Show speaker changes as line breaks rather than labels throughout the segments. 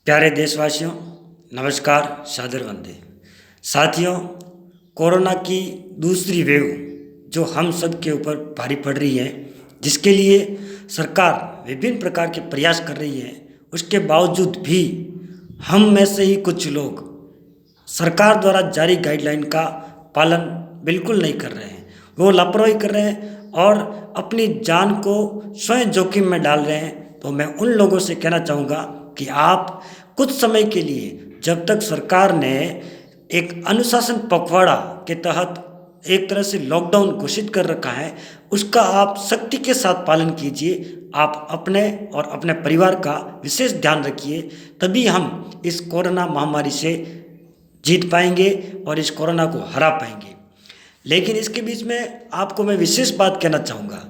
प्यारे देशवासियों, नमस्कार, सादर वंदे। साथियों, कोरोना की दूसरी वेव जो हम सब के ऊपर भारी पड़ रही है, जिसके लिए सरकार विभिन्न प्रकार के प्रयास कर रही है, उसके बावजूद भी हम में से ही कुछ लोग सरकार द्वारा जारी गाइडलाइन का पालन बिल्कुल नहीं कर रहे हैं। वो लापरवाही कर रहे हैं और अपनी जान को स्वयं जोखिम में डाल रहे हैं। तो मैं उन लोगों से कहना चाहूँगा कि आप कुछ समय के लिए, जब तक सरकार ने एक अनुशासन पखवाड़ा के तहत एक तरह से लॉकडाउन घोषित कर रखा है, उसका आप सख्ती के साथ पालन कीजिए। आप अपने और अपने परिवार का विशेष ध्यान रखिए, तभी हम इस कोरोना महामारी से जीत पाएंगे और इस कोरोना को हरा पाएंगे। लेकिन इसके बीच में आपको मैं विशेष बात कहना चाहूँगा,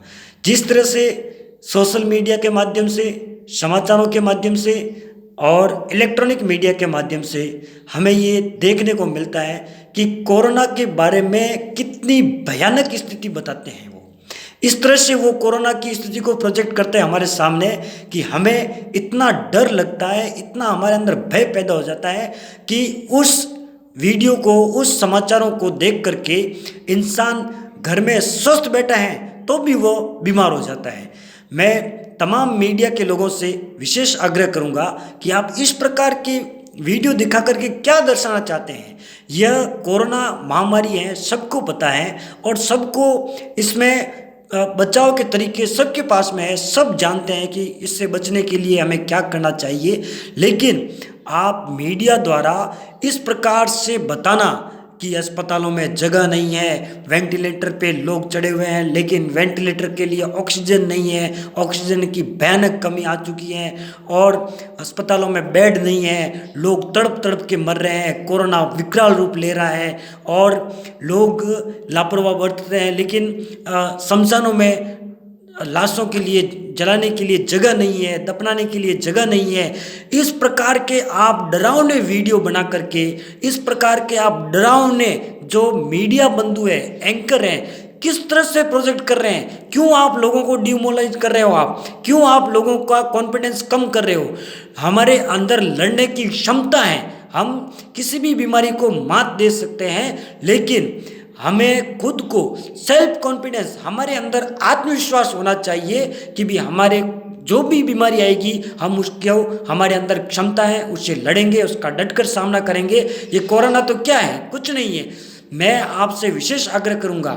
जिस तरह से सोशल मीडिया के माध्यम से, समाचारों के माध्यम से और इलेक्ट्रॉनिक मीडिया के माध्यम से हमें ये देखने को मिलता है कि कोरोना के बारे में कितनी भयानक स्थिति बताते हैं। वो इस तरह से वो कोरोना की स्थिति को प्रोजेक्ट करते हैं हमारे सामने कि हमें इतना डर लगता है, इतना हमारे अंदर भय पैदा हो जाता है कि उस वीडियो को, उस समाचारों को देख करके इंसान घर में स्वस्थ बैठा है तो भी वो बीमार हो जाता है। मैं तमाम मीडिया के लोगों से विशेष आग्रह करूंगा कि आप इस प्रकार के वीडियो दिखा करके क्या दर्शाना चाहते हैं। यह कोरोना महामारी है, सबको पता है और सबको इसमें बचाव के तरीके सबके पास में है। सब जानते हैं कि इससे बचने के लिए हमें क्या करना चाहिए, लेकिन आप मीडिया द्वारा इस प्रकार से बताना कि अस्पतालों में जगह नहीं है, वेंटिलेटर पे लोग चढ़े हुए हैं लेकिन वेंटिलेटर के लिए ऑक्सीजन नहीं है, ऑक्सीजन की भयानक कमी आ चुकी है और अस्पतालों में बेड नहीं है, लोग तड़प तड़प के मर रहे हैं, कोरोना विकराल रूप ले रहा है और लोग लापरवाह बरत रहे हैं, लेकिन शमशानों में लाशों के लिए जलाने के लिए जगह नहीं है, दफनाने के लिए जगह नहीं है। इस प्रकार के आप डरावने वीडियो बना करके, इस प्रकार के आप डरावने जो मीडिया बंधु है, एंकर हैं, किस तरह से प्रोजेक्ट कर रहे हैं। क्यों आप लोगों को डिमोरलाइज कर रहे हो? आप क्यों आप लोगों का कॉन्फिडेंस कम कर रहे हो? हमारे अंदर लड़ने की क्षमता है, हम किसी भी बीमारी को मात दे सकते हैं, लेकिन हमें खुद को सेल्फ कॉन्फिडेंस, हमारे अंदर आत्मविश्वास होना चाहिए कि भी हमारे जो भी बीमारी आएगी हम उसको, हमारे अंदर क्षमता है, उससे लड़ेंगे, उसका डटकर सामना करेंगे। ये कोरोना तो क्या है, कुछ नहीं है। मैं आपसे विशेष आग्रह करूंगा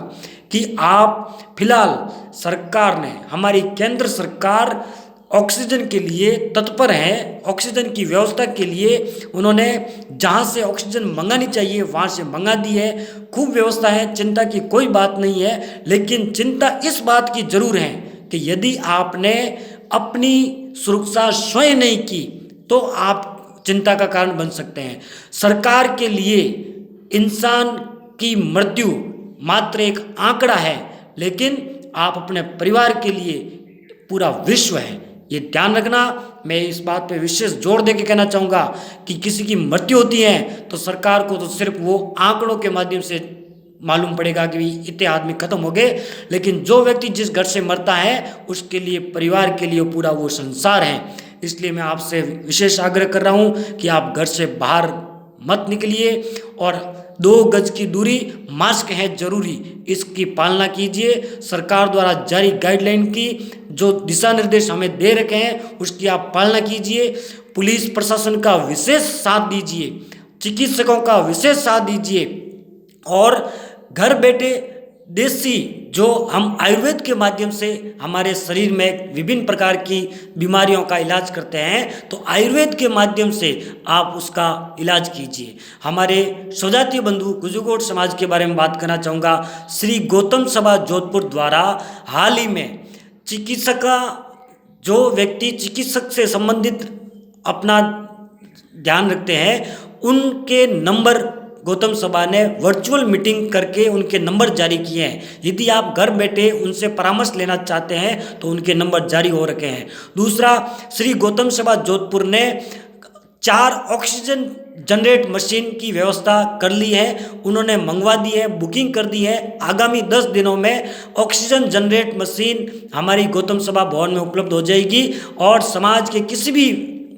कि आप फिलहाल, सरकार ने, हमारी केंद्र सरकार ऑक्सीजन के लिए तत्पर है। ऑक्सीजन की व्यवस्था के लिए उन्होंने जहाँ से ऑक्सीजन मंगानी चाहिए वहाँ से मंगा दी है। खूब व्यवस्था है, चिंता की कोई बात नहीं है, लेकिन चिंता इस बात की जरूर है कि यदि आपने अपनी सुरक्षा स्वयं नहीं की तो आप चिंता का कारण बन सकते हैं। सरकार के लिए इंसान की मृत्यु मात्र एक आंकड़ा है, लेकिन आप अपने परिवार के लिए पूरा विश्व है, ये ध्यान रखना। मैं इस बात पे विशेष जोर दे के कहना चाहूँगा कि किसी की मृत्यु होती है तो सरकार को तो सिर्फ वो आंकड़ों के माध्यम से मालूम पड़ेगा कि इतने आदमी खत्म हो गए, लेकिन जो व्यक्ति जिस घर से मरता है उसके लिए, परिवार के लिए पूरा वो संसार है। इसलिए मैं आपसे विशेष आग्रह कर रहा हूँ कि आप घर से बाहर मत निकलिए और 2 गज की दूरी, मास्क है जरूरी, इसकी पालना कीजिए। सरकार द्वारा जारी गाइडलाइन की जो दिशा निर्देश हमें दे रखे हैं उसकी आप पालना कीजिए। पुलिस प्रशासन का विशेष साथ दीजिए, चिकित्सकों का विशेष साथ दीजिए और घर बैठे देसी जो हम आयुर्वेद के माध्यम से हमारे शरीर में विभिन्न प्रकार की बीमारियों का इलाज करते हैं, तो आयुर्वेद के माध्यम से आप उसका इलाज कीजिए। हमारे स्वजातीय बंधु गुजूगोट समाज के बारे में बात करना चाहूँगा। श्री गौतम सभा जोधपुर द्वारा हाल ही में चिकित्सक, जो व्यक्ति चिकित्सक से संबंधित अपना ध्यान रखते हैं, उनके नंबर गौतम सभा ने वर्चुअल मीटिंग करके उनके नंबर जारी किए हैं। यदि आप घर बैठे उनसे परामर्श लेना चाहते हैं तो उनके नंबर जारी हो रखे हैं। दूसरा, श्री गौतम सभा जोधपुर ने 4 ऑक्सीजन जनरेट मशीन की व्यवस्था कर ली है, उन्होंने मंगवा दी है, बुकिंग कर दी है। आगामी 10 दिनों में ऑक्सीजन जनरेट मशीन हमारी गौतम सभा भवन में उपलब्ध हो जाएगी और समाज के किसी भी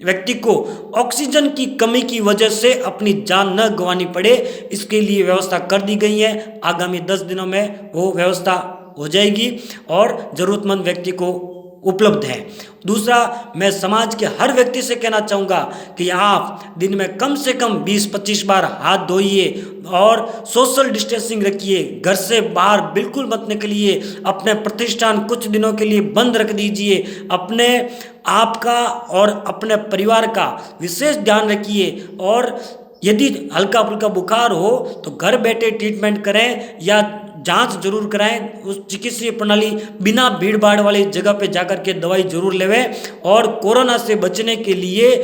व्यक्ति को ऑक्सीजन की कमी की वजह से अपनी जान न गंवानी पड़े, इसके लिए व्यवस्था कर दी गई है। आगामी 10 दिनों में वो व्यवस्था हो जाएगी और ज़रूरतमंद व्यक्ति को उपलब्ध है। दूसरा, मैं समाज के हर व्यक्ति से कहना चाहूँगा कि आप दिन में कम से कम 20-25 बार हाथ धोइए और सोशल डिस्टेंसिंग रखिए। घर से बाहर बिल्कुल मत निकलिए। अपने प्रतिष्ठान कुछ दिनों के लिए बंद रख दीजिए। अपने आपका और अपने परिवार का विशेष ध्यान रखिए और यदि हल्का फुल्का बुखार हो तो घर बैठे ट्रीटमेंट करें या जांच जरूर कराएं। उस चिकित्सीय प्रणाली बिना भीड़ भाड़ वाली जगह पे जाकर के दवाई जरूर लेवें और कोरोना से बचने के लिए